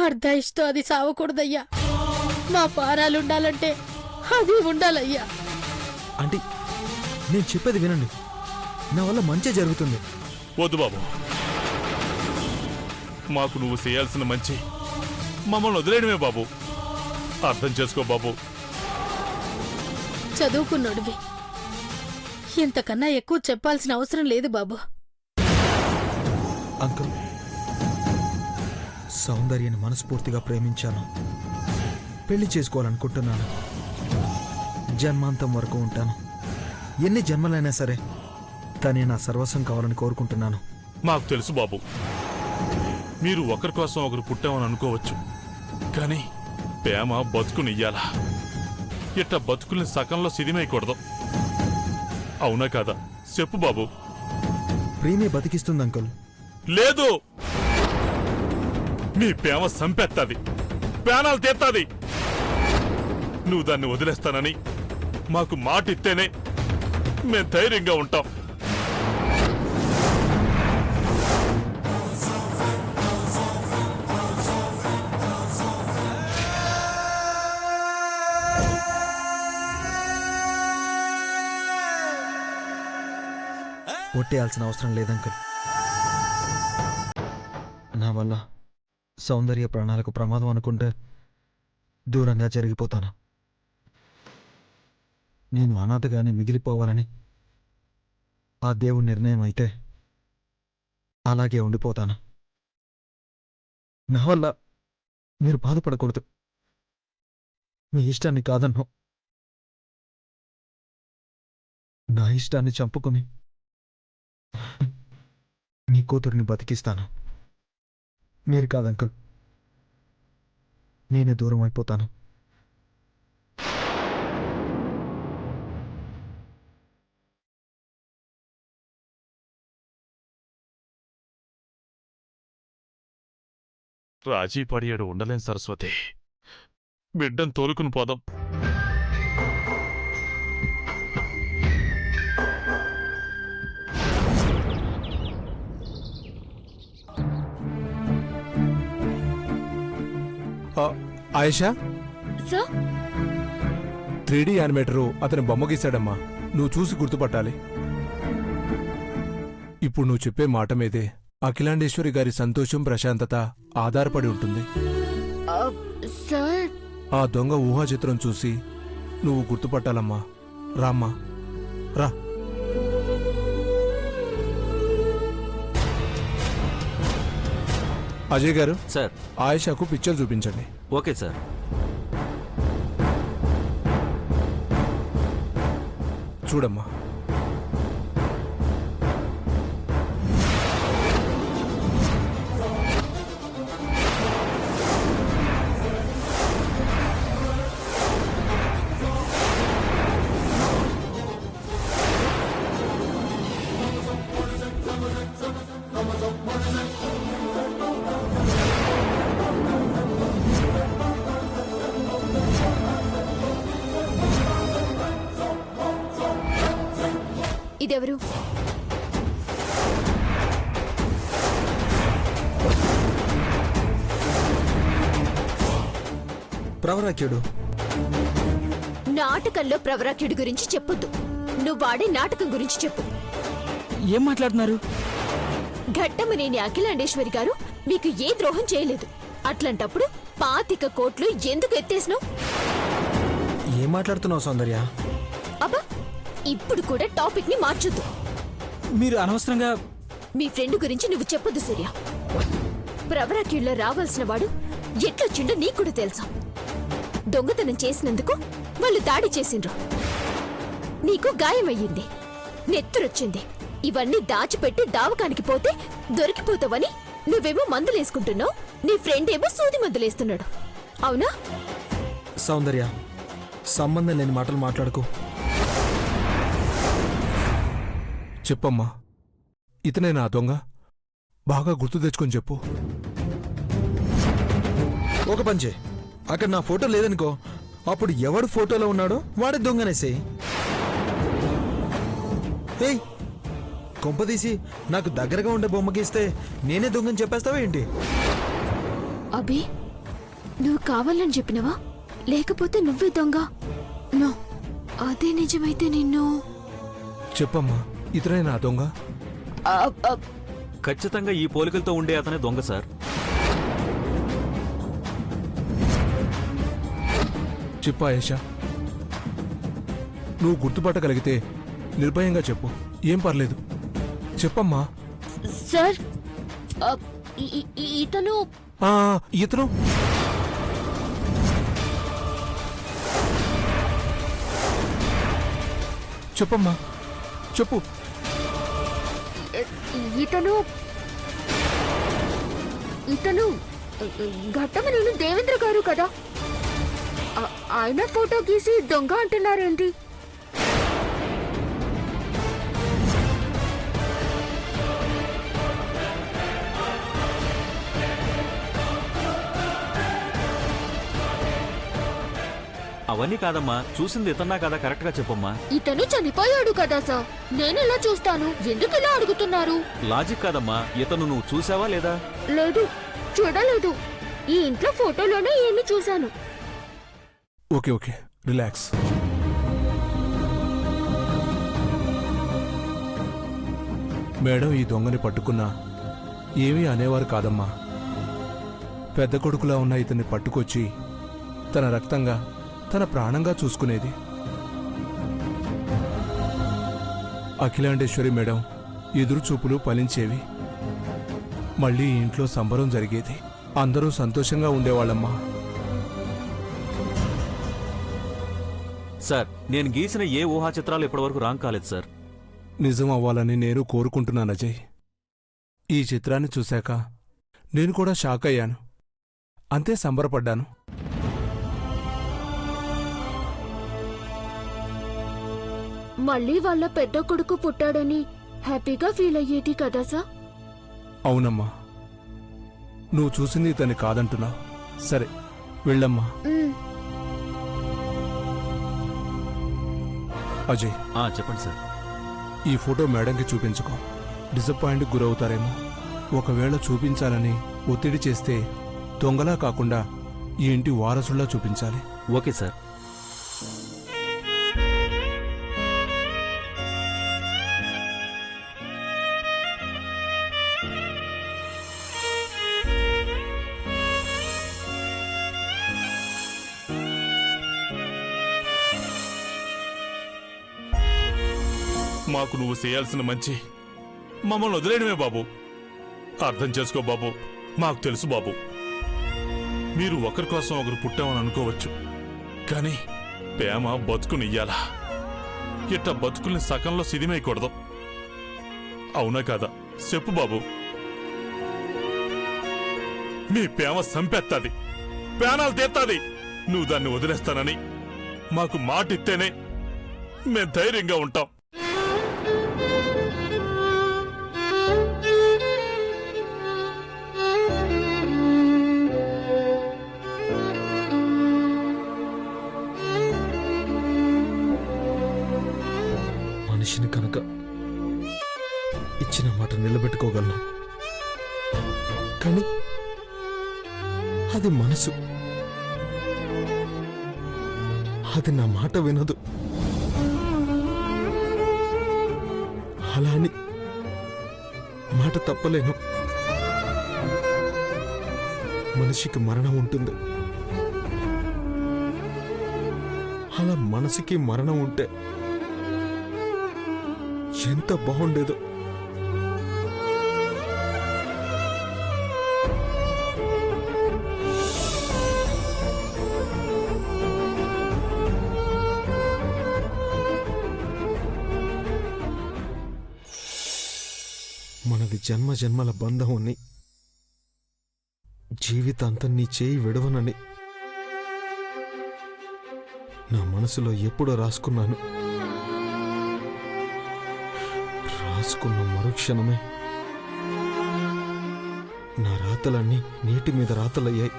అర్ధాయిష్తో అది సావకూడదయ్యా. మా పారాలుండాలంటే అది ఉండాలయ్యా. ఆంటీ, నేను చెప్పేది వినండి. నా వల్ల మంచి జరుగుతుంది. వద్దు బాబు, మాకు నువ్వు చేయాల్సిన మంచి మమ్మల్ని వదిలేయడమే బాబు. అర్థం చేసుకో బాబు. చదువుకున్నోడివి, ఇంతకన్నా ఎక్కువ చెప్పాల్సిన అవసరం లేదు బాబు. అంకుల్, సౌందర్యని మనస్ఫూర్తిగా ప్రేమించాను. పెళ్లి చేసుకోవాలనుకుంటున్నాను. జన్మాంతం వరకు ఉంటాను. ఎన్ని జన్మలైనా సరే తనే నా సర్వస్వం కావాలని కోరుకుంటున్నాను. మాకు తెలుసు బాబు, మీరు ఒకరి కోసం ఒకరు పుట్టామని అనుకోవచ్చు, కానీ ప్రేమ బతుకునియ్యాలా. ఇట్ట బతుకుల్ని సకంలో సిదిమేయకూడదు. అవునా కాదా చెప్పు బాబు. ప్రేమే బతికిస్తుంది అంకుల్. లేదు, మీ ప్రేమ సంపెత్తది, ప్రాణాలు తీస్తాది. నువ్వు దాన్ని వదిలేస్తానని మాకు మాట ఇస్తేనే మేం ధైర్యంగా ఉంటాం. ఒట్టేయాల్సిన అవసరం లేదంకుల్. నా వల్ల సౌందర్య ప్రాణాలకు ప్రమాదం అనుకుంటే దూరంగా జరిగిపోతాను. నేను అనాథగానే మిగిలిపోవాలని ఆ దేవుడి నిర్ణయం అయితే అలాగే ఉండిపోతాను. నా వల్ల మీరు బాధపడకూడదు. మీ ఇష్టాన్ని కాదన్ను, నా ఇష్టాన్ని చంపుకుని నీ కూతురిని బతికిస్తాను. మీరు కాదంకుల్, నేనే దూరం అయిపోతాను. రాజీ పడియాడు ఉండలేం సరస్వతి. బిడ్డను తోలుకుని పోదాం. ఆయేషా, సార్, 3D యానిమేటరు అతని బొమ్మ గీశాడమ్మా. నువ్వు చూసి గుర్తుపట్టాలి. ఇప్పుడు నువ్వు చెప్పే మాట మీదే అఖిలాండేశ్వరి గారి సంతోషం, ప్రశాంతత ఆధారపడి ఉంటుంది. సార్, ఆ దొంగ ఊహా చిత్రం చూసి నువ్వు గుర్తుపట్టాలమ్మా. రామ్మా, రా. అజయ్ గారు, సార్, ఆయేషాకు పిక్చర్ చూపించండి. Okay sir. చూడమ్మా. ఇదెవరు? ప్రవరాక్యుడు. నాటకంలో ప్రవరాక్యుడి గురించి చెప్పొద్దు. నువ్వు వాడే నాటకం గురించి చెప్పు. ఏం మాట్లాడుతున్నారు? ఘట్టమనేని అఖిలాండేశ్వరి గారు మీకు ఏ ద్రోహం చేయలేదు. అట్లాంటప్పుడు 25 కోట్లు ఎందుకు ఎత్తేసినావు? ఏం మాట్లాడుతున్నావు సౌందర్య? అబ్బా, ఇప్పుడు కూడా టాపిక్ ని మార్చొద్దు. మీరు అనవసరంగా మీ ఫ్రెండ్ గురించి నువ్వు చెప్పొద్దు సూర్య. ప్రవరాక్యుల్లో రావాల్సిన వాడు ఎట్లొచ్చిండో నీకు కూడా తెలుసా? దొంగతనం చేసినందుకు వాళ్ళు దాడి చేసిండ్రు. నీకు గాయమయ్యింది, నెత్తురొచ్చింది. ఇవన్నీ దాచిపెట్టి దావకానికి పోతే దొరికిపోతావని నువ్వేమో మందులేసుకుంటున్నావు, నీ ఫ్రెండ్ ఏమో సూది మందులేస్తున్నాడు. అవునా? సౌందర్య, సంబంధం లేని మాటలు మాట్లాడుకో. చెప్పమ్మా, ఇతనే నా దొంగ? బాగా గుర్తు తెచ్చుకొని చెప్పు. ఒక పంచే, అక్కడ నా ఫోటో లేదనుకో, అప్పుడు ఎవడు ఫోటోలో ఉన్నాడో వాడే దొంగనేసేయి. ఏయ్, కొంపదీసి నాకు దగ్గరగా ఉండే బొమ్మ గీస్తే నేనే దొంగని చెప్పేస్తావా ఏంటి? అభి, నువ్వు కావాలని చెప్పినవా లేకపోతే నువ్వే దొంగ? నో, అదే నిజమైతే నిన్ను చెప్పమ్మా, ఇతనే నా దొంగ? ఆ, ఆ, ఖచ్చితంగా ఈ పోలికలతో ఉండే అతనే దొంగ సార్. చెప్పా ఆయేషా, నువ్వు గుర్తుపట్టగలిగితే నిర్భయంగా చెప్పు, ఏం పర్లేదు. చెప్పమ్మా. సార్, ఇతను ఆ, ఇతను చెప్పమ్మా, చెప్పు. ఇతను ఇతను ఘట్టమనేని దేవేంద్ర గారు కదా? ఆయన ఫోటో గీసి దొంగ అంటున్నారేంటి? అవన్నీ కాదమ్మా, చూసింది ఇతన్నా కదా, కరెక్ట్ గా చెప్పమ్మా. ఇతను చనిపోయాడు కదా సార్, నేను ఇలా చూస్తాను, ఎందుకు ఇలా అడుగుతున్నారు? లాజిక్ కాదమ్మా, ఇతను నువ్వు చూసావా లేదా? లేదు, చూడలేదు. ఈ ఇంట్లో ఫోటోలోనే ఏమి చూశాను. Okay okay, relax. మేడం ఈ దొంగని పట్టుకున్నా ఏమీ అనేవారు కాదమ్మా. పెద్ద కొడుకులా ఉన్న ఇతన్ని పట్టుకొచ్చి తన రక్తంగా, తన ప్రాణంగా చూసుకునేది. అఖిలాండేశ్వరి మేడం ఎదురు చూపులు ఫలించేవి. మళ్ళీ ఈ ఇంట్లో సంబరం జరిగేది, అందరూ సంతోషంగా ఉండేవాళ్ళమ్మా. సార్, నేను గీసిన ఏ ఊహా చిత్రాలు ఇప్పటివరకు రాంగ్ కాలేదు సార్. నిజం అవ్వాలని నేను కోరుకుంటున్నాను అజయ్. ఈ చిత్రాన్ని చూశాక నేను కూడా షాక్ అయ్యాను, అంతే సంబరపడ్డాను. మళ్ళీ వాళ్ళ పెద్ద కొడుకు పుట్టాడని హ్యాపీగా ఫీల్ అయ్యేది కదా సార్? అవునమ్మా, నువ్వు చూసింది ఇతన్ని కాదంటున్నావు. సరే వెళ్ళమ్మా. అజయ్, చెప్పండి సార్. ఈ ఫోటో మేడంకి చూపించుకో, డిసప్పాయింట్కి గురవుతారేమో. ఒకవేళ చూపించాలని ఒత్తిడి చేస్తే దొంగలా కాకుండా ఈ ఇంటి వారసుల్లా చూపించాలి. Okay sir. మాకు నువ్వు చేయాల్సిన మంచి మమ్మల్ని వదిలేయడమే బాబు. అర్థం చేసుకో బాబు, మాకు తెలుసు బాబు, మీరు ఒకరి కోసం ఒకరు పుట్టామని అనుకోవచ్చు, కానీ ప్రేమ బతుకునియ్యాలా. ఇట్ట బతుకుల్ని సకంలో సిదిమేయకూడదు. అవునా కాదా చెప్పు బాబు? మీ ప్రేమ సంపెత్తది, ప్రాణాలు తీస్తాది. నువ్వు దాన్ని వదిలేస్తానని మాకు మాట ఇస్తేనే మేం ధైర్యంగా ఉంటాం. మనిషిని కనుక ఇచ్చిన మాట నిలబెట్టుకోగలను, కానీ అది మనసు, అది నా మాట వినదు. అలా అని మాట తప్పలేను. మనిషికి మరణం ఉంటుంది, అలా మనసుకి మరణం ఉంటే ఎంత బాగుండేదో. మనది జన్మ జన్మల బంధం అని, జీవితాంతం నీ చేయి విడవనని నా మనసులో ఎప్పుడో రాసుకున్నాను. రాసుకున్న మరుక్షణమే నా రాతలన్నీ నీటి మీద రాతలయ్యాయి.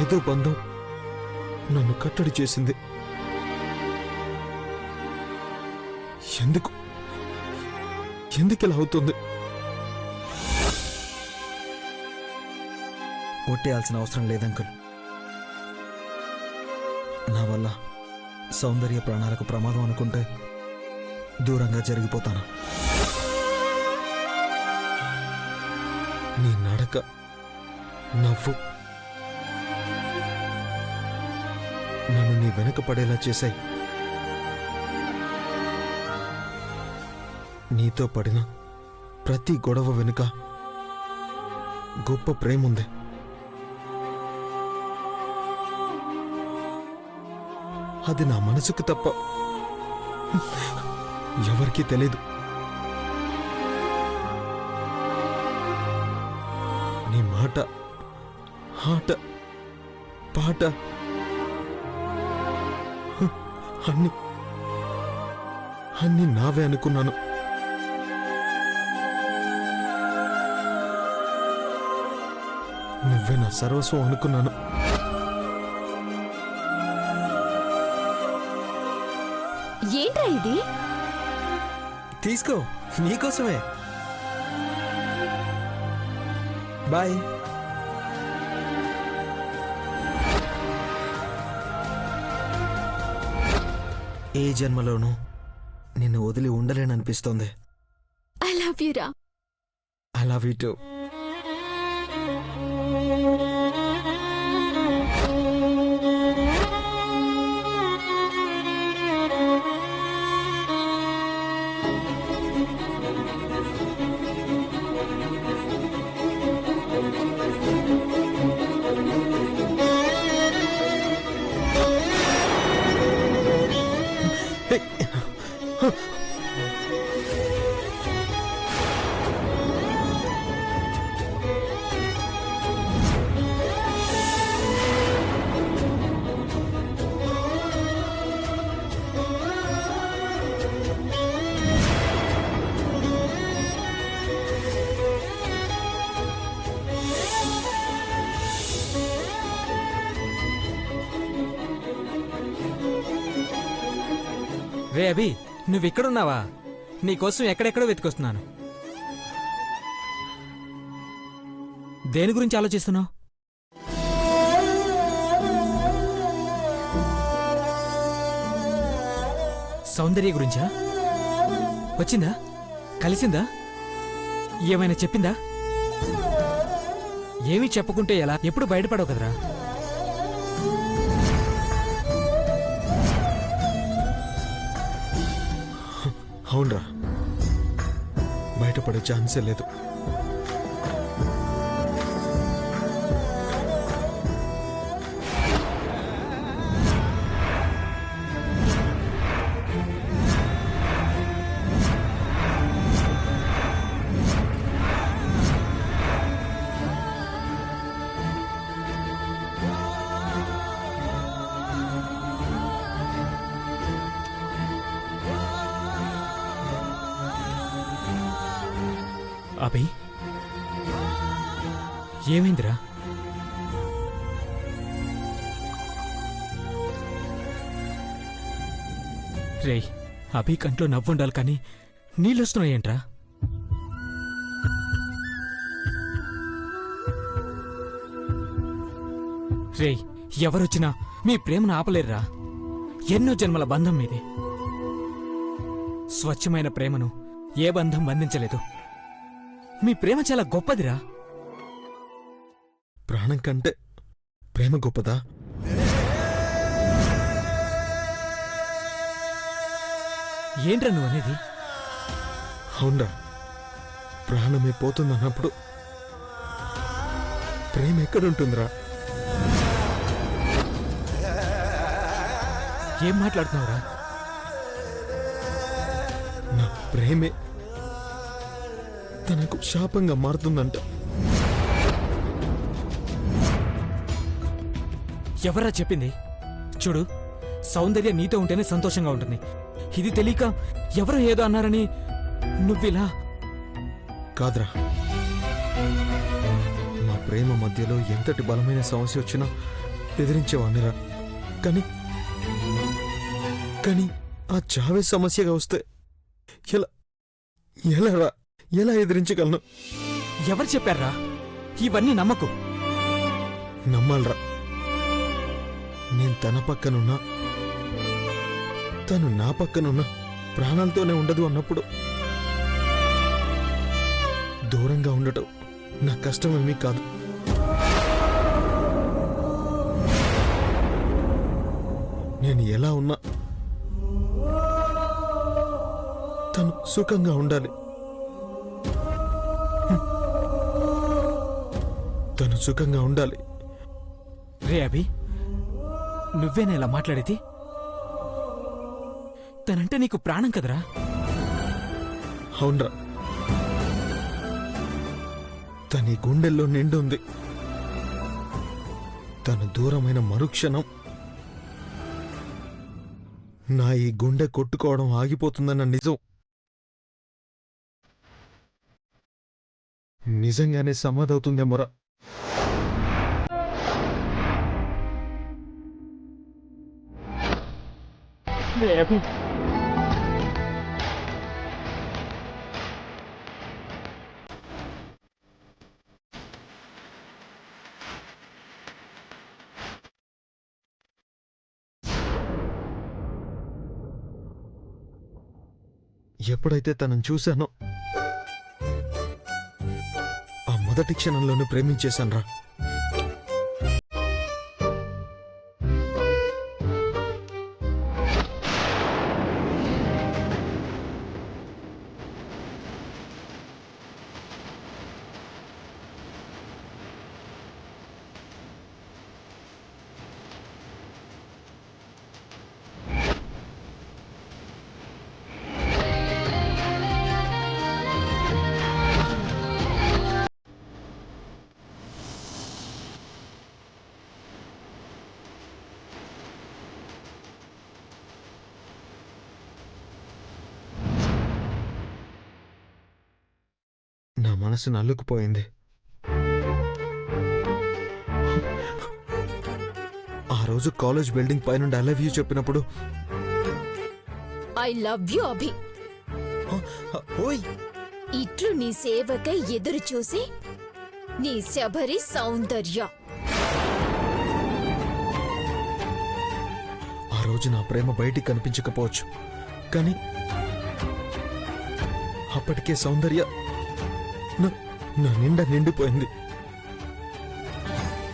ఏదో బంధం నన్ను కట్టడి చేసింది. ఎందుకు ఎందుకు ఇలా అవుతుంది? ఒట్టేయాల్సిన అవసరం లేదంకుల్. నా వల్ల సౌందర్య ప్రాణాలకు ప్రమాదం అనుకుంటే దూరంగా జరిగిపోతాను. నీ నడక, నవ్వు నన్ను నీ వెనక పడేలా చేశాయి. నీతో పడిన ప్రతి గొడవ వెనుక గొప్ప ప్రేముంది. అది నా మనసుకు తప్ప ఎవరికీ తెలీదు. నీ మాట, ఆట, పాట అన్ని అన్ని నావే అనుకున్నాను. నువ్వే నా సర్వస్వం అనుకున్నాను. ఏంట్రా ఇది? తీసుకో, నీకోసమే. బాయ్. ఏ జన్మలోనూ నిన్ను వదిలి ఉండలేననిపిస్తోంది. ఐ లవ్ యు రా. I love you too. రే అభి, నువ్విక్కడున్నావా? నీకోసం ఎక్కడెక్కడో వెతుకొస్తున్నాను. దేని గురించి ఆలోచిస్తున్నావు? సౌందర్య గురించా? వచ్చిందా? కలిసిందా? ఏమైనా చెప్పిందా? ఏమీ చెప్పకుంటే ఎలా? ఎప్పుడు బయటపడవు కదరా. అవునరా, బయటపడే ఛాన్సే లేదు. అభి, ఏమైందిరా? రేయ్, అభి కంట్లో నవ్వుండాలి కానీ నీళ్ళొస్తున్నాయేంట్రా? రేయ్, ఎవరొచ్చినా మీ ప్రేమను ఆపలేరురా. ఎన్నో జన్మల బంధం మీది. స్వచ్ఛమైన ప్రేమను ఏ బంధం బంధించలేదు. మీ ప్రేమ చాలా గొప్పదిరా. ప్రాణం కంటే ప్రేమ గొప్పదా? ఏంట్రా నువ్వు అనేది? అవునరా, ప్రాణమే పోతుందన్నప్పుడు ప్రేమ ఎక్కడుంటుందిరా? ఏం మాట్లాడుతున్నావురా? నా ప్రేమే తనకు శాపంగా మారుతుందంట. ఎవరా చెప్పింది? చూడు, సౌందర్య నీతో ఉంటేనే సంతోషంగా ఉంటుంది. ఇది తెలియక ఎవరో ఏదో అన్నారని నువ్విలా. కాదురా, మా ప్రేమ మధ్యలో ఎంతటి బలమైన సమస్య వచ్చినా ఎదిరించేవాణ్ణిరా. కానీ కానీ ఆ చావే సమస్యగా వస్తే ఎలా ఎలా ఎలా ఎదిరించగలను? ఎవరు చెప్పారా? ఇవన్నీ నమ్మకు. నమ్మాలరా, నేను తన పక్కనున్నా, తను నా పక్కనున్నా ప్రాణాలతోనే ఉండదు అన్నప్పుడు దూరంగా ఉండటం నా కష్టమేమీ కాదు. నేను ఎలా ఉన్నా తను సుఖంగా ఉండాలి. తను సుఖంగా ఉండాలి. రే అభి, నువ్వేనా ఇలా మాట్లాడేది? తనంటే నీకు ప్రాణం కదరా. అవునరా, తన గుండెల్లో నిండుంది. తను దూరమైన మరుక్షణం నా ఈ గుండె కొట్టుకోవడం ఆగిపోతుందన్న నిజం నిజంగానే సమాధవుతుందేమోరా. ఎప్పుడైతే తనను చూశానో ఆ మొదటి క్షణంలోనే ప్రేమించేశానురా. నా మనసు నల్లుకుపోయింది. ఆ రోజు కాలేజ్ బిల్డింగ్ పైనుండి ఐ లవ్ యూ చెప్పినప్పుడు ఐ లవ్ యు అభి. ఓయ్ ఇట్లు నీ సేవకై ఎదురు చూసి నీ శబరి సౌందర్య. ఆ రోజు నా ప్రేమ బయటికి కనిపించకపోవచ్చు, కానీ అప్పటికే సౌందర్య నా నిండా నిండిపోయింది.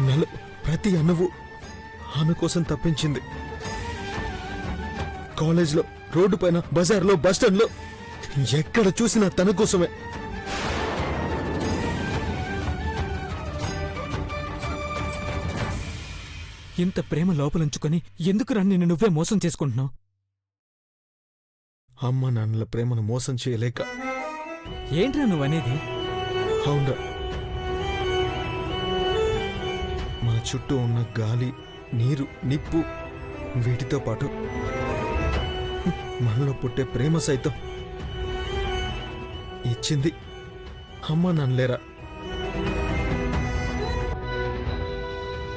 నలు ప్రతి అణువు ఆమె కోసం తప్పించింది. కాలేజ్లో, రోడ్డు పైన, బజార్లో, బస్టాండ్లో ఎక్కడ చూసినా తన కోసమే. ఇంత ప్రేమ లోపలుంచుకొని ఎందుకురా నిన్ను నువ్వే మోసం చేసుకుంటున్నావు? అమ్మ నాన్నల ప్రేమను మోసం చేయలేక. ఏంట్రా నువ్వనేది? అవునరా, మన చుట్టూ ఉన్న గాలి, నీరు, నిప్పు, వీటితో పాటు మనలో పుట్టే ప్రేమ సైతం ఇచ్చింది అమ్మ నాన్నలేరా.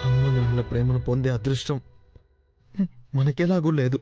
అమ్మ నాన్నల ప్రేమను పొందే అదృష్టం మనకెలాగూ లేదు.